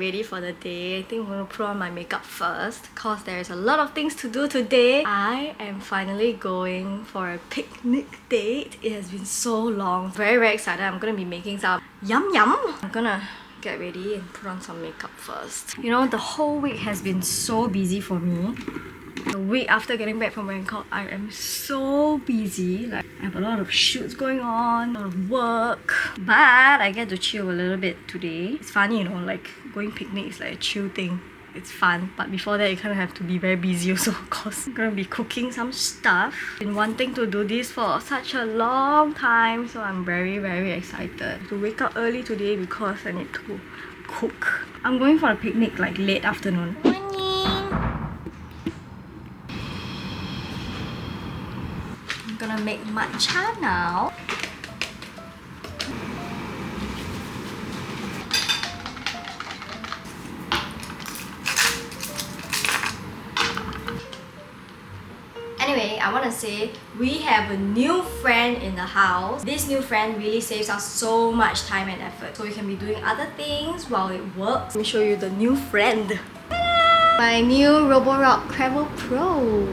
ready for the day. I think I'm gonna put on my makeup first because there's a lot of things to do today. I am finally going for a picnic date. It has been so long. Very excited. I'm gonna be making some yum yum. I'm gonna get ready and put on some makeup first. You know, the whole week has been so busy for me. The week after getting back from Bangkok, I am so busy. Like, I have a lot of shoots going on, a lot of work. But I get to chill a little bit today. It's funny, you know, like going picnic is like a chill thing. It's fun. But before that, you kind of have to be very busy also, of course. I'm gonna be cooking some stuff. Been wanting to do this for such a long time, so I'm very excited to wake up early today because I need to cook. I'm going for a picnic like late afternoon. I'm gonna make matcha now. Anyway, I want to say we have a new friend in the house. This new friend really saves us so much time and effort, so we can be doing other things while it works. Let me show you the new friend. My new Roborock Crabble Pro.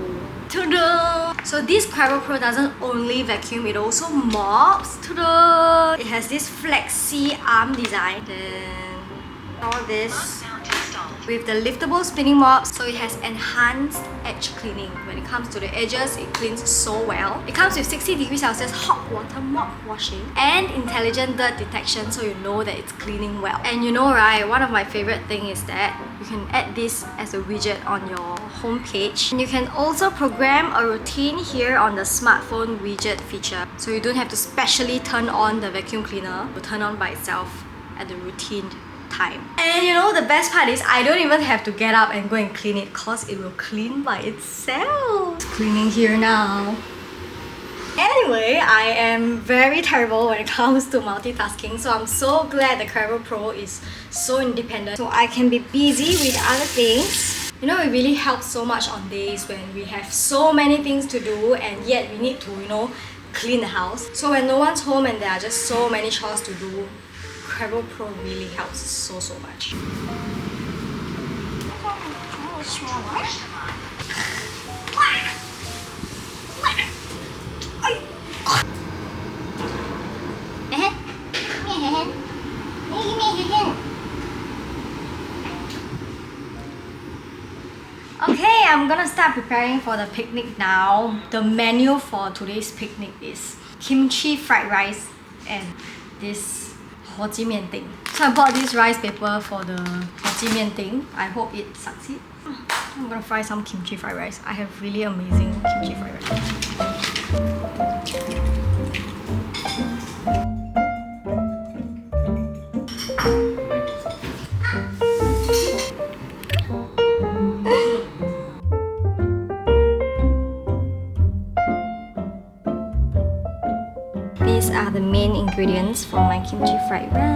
Ta-da! So this Crabble Pro doesn't only vacuum, it also mops. Ta-da! It has this flexi arm design. Then all this with the liftable spinning mop, so it has enhanced edge cleaning. When it comes to the edges, it cleans so well. It comes with 60 degrees Celsius hot water mop washing and intelligent dirt detection, so you know that it's cleaning well. And you know, right, one of my favorite thing is that you can add this as a widget on your home page. And you can also program a routine here on the smartphone widget feature, so you don't have to specially turn on the vacuum cleaner. It will turn on by itself at the routine time. And you know, the best part is I don't even have to get up and go and clean it because it will clean by itself. It's cleaning here now. Anyway, I am very terrible when it comes to multitasking, so I'm so glad the Crabble Pro is so independent, so I can be busy with other things. You know, it really helps so much on days when we have so many things to do and yet we need to, you know, clean the house. So when no one's home and there are just so many chores to do, Crabble Pro really helps so much. Okay, I'm gonna start preparing for the picnic now. The menu for today's picnic is kimchi fried rice and this Ho Chi Minh thing. So I bought this rice paper for the Ho Chi Minh thing. I hope it succeeds. I'm gonna fry some kimchi fried rice. I have really amazing kimchi fried rice. These are the main ingredients for my kimchi fried rice.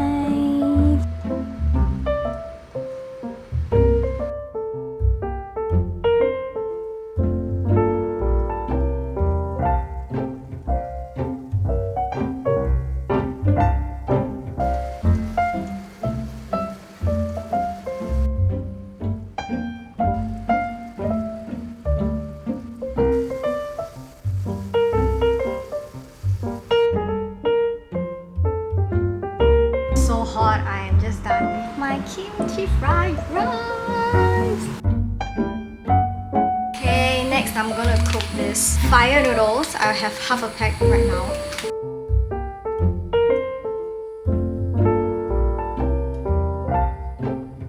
So hot, I am just done with my kimchi fried rice. Okay, next I'm gonna cook this fire noodles. I have half a pack right now.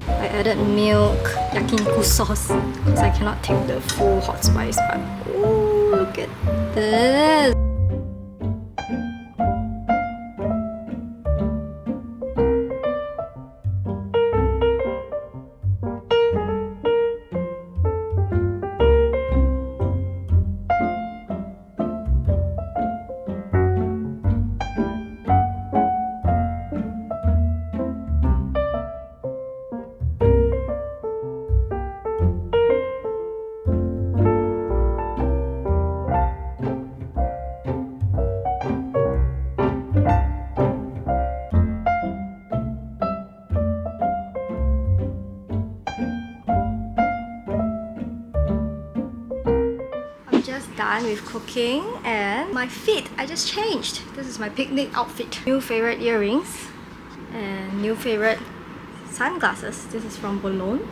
I added milk, yakiniku sauce because I cannot take the full hot spice, but oh, look at this. done with cooking and my feet, I just changed. This is my picnic outfit. New favorite earrings and new favorite sunglasses. This is from Bologna.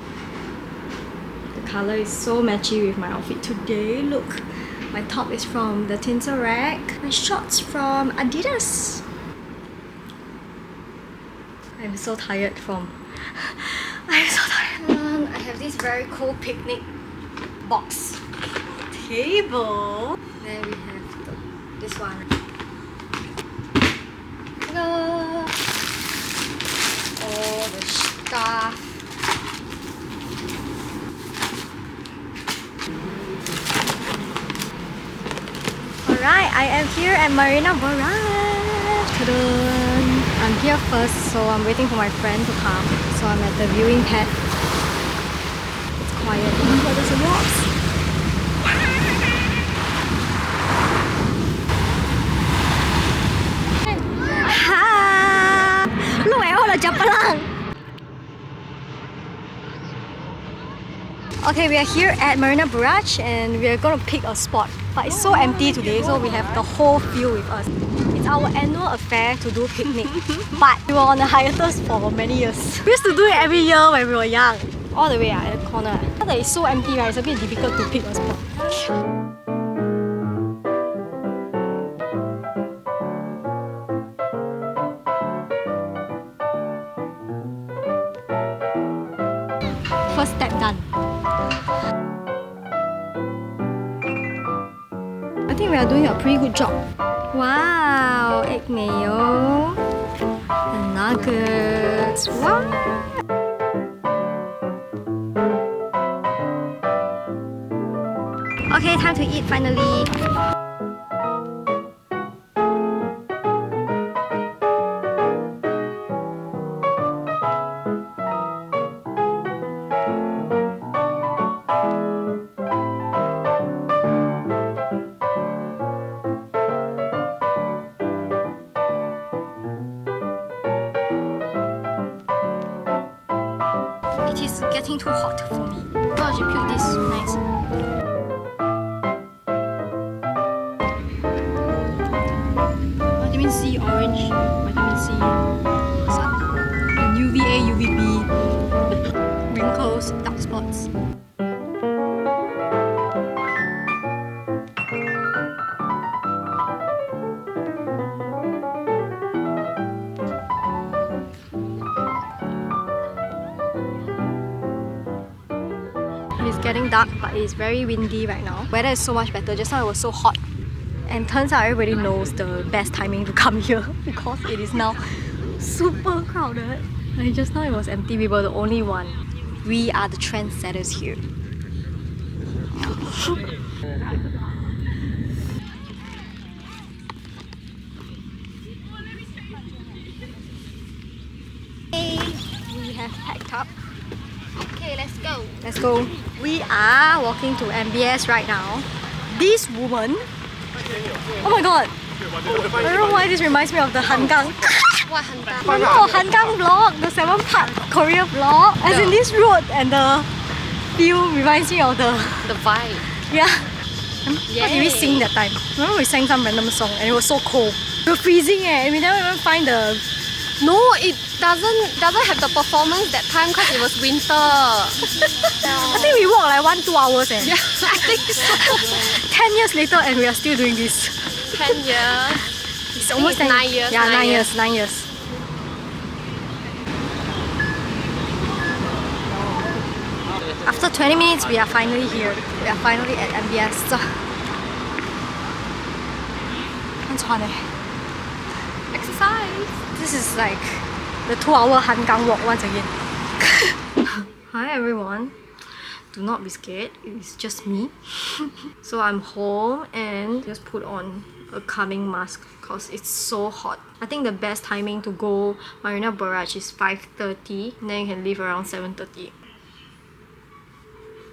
The color is so matchy with my outfit today. Look, my top is from the Tintorack. My shorts from Adidas. I'm so tired from... I'm so tired. I have this very cool picnic box table. Then we have this one. All the stuff. Alright, I am here at Marina Barrage. I'm here first, so I'm waiting for my friend to come. So I'm at the viewing pad. It's quiet. Oh, but there's a wasp. 路尾我嚟執啦。 Okay, we are here at Marina Barrage and we are gonna pick a spot. But it's so empty today, so we have the whole field with us. It's our annual affair to do picnic. But we were on the hiatus for many years. We used to do it every year when we were young. All the way at the corner. Now that it's so empty, right, it's a bit difficult to pick a spot. First step done. I think we are doing a pretty good job. Wow, egg mayo and nuggets. Wow. Okay, time to eat finally. It is getting too hot for me. Oh, she peeled this. Nice. Vitamin C orange, vitamin C sun, and UVA, UVB, wrinkles, dark spots. It's getting dark, but it's very windy right now. Weather is so much better. Just now it was so hot. And turns out everybody knows the best timing to come here because it is now super crowded. Like just now it was empty, we were the only one. We are the trendsetters here. Hey, we have packed up. Okay, let's go. Let's go. We are walking to MBS right now. This woman. Oh my god. I don't know why this reminds me of the Hangang. What Hangang? No, Hangang vlog, the 7-part Korea vlog. As in this road and the view reminds me of the vibe. Yeah. What did we sing that time? Remember we sang some random song and it was so cold. We were freezing and we never even find the... No, it doesn't have the performance that time because it was winter. I think we walked like 1-2 hours Yeah, I think so. 10 years later and we are still doing this. 10 years. It's almost 9 years. Yeah, 9 years. 9 years. After 20 minutes, we are finally here. We are finally at MBS. 很喘欸. Exercise. This is like the 2-hour Hangang walk once again. Hi everyone. Do not be scared, it's just me. So I'm home and just put on a calming mask because it's so hot. I think the best timing to go Marina Barrage is 5:30, then you can leave around 7:30.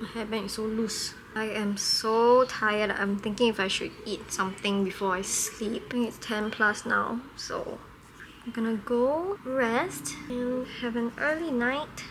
My hairband is so loose. I am so tired. I'm thinking if I should eat something before I sleep. I think it's 10 plus now, so I'm gonna go rest and have an early night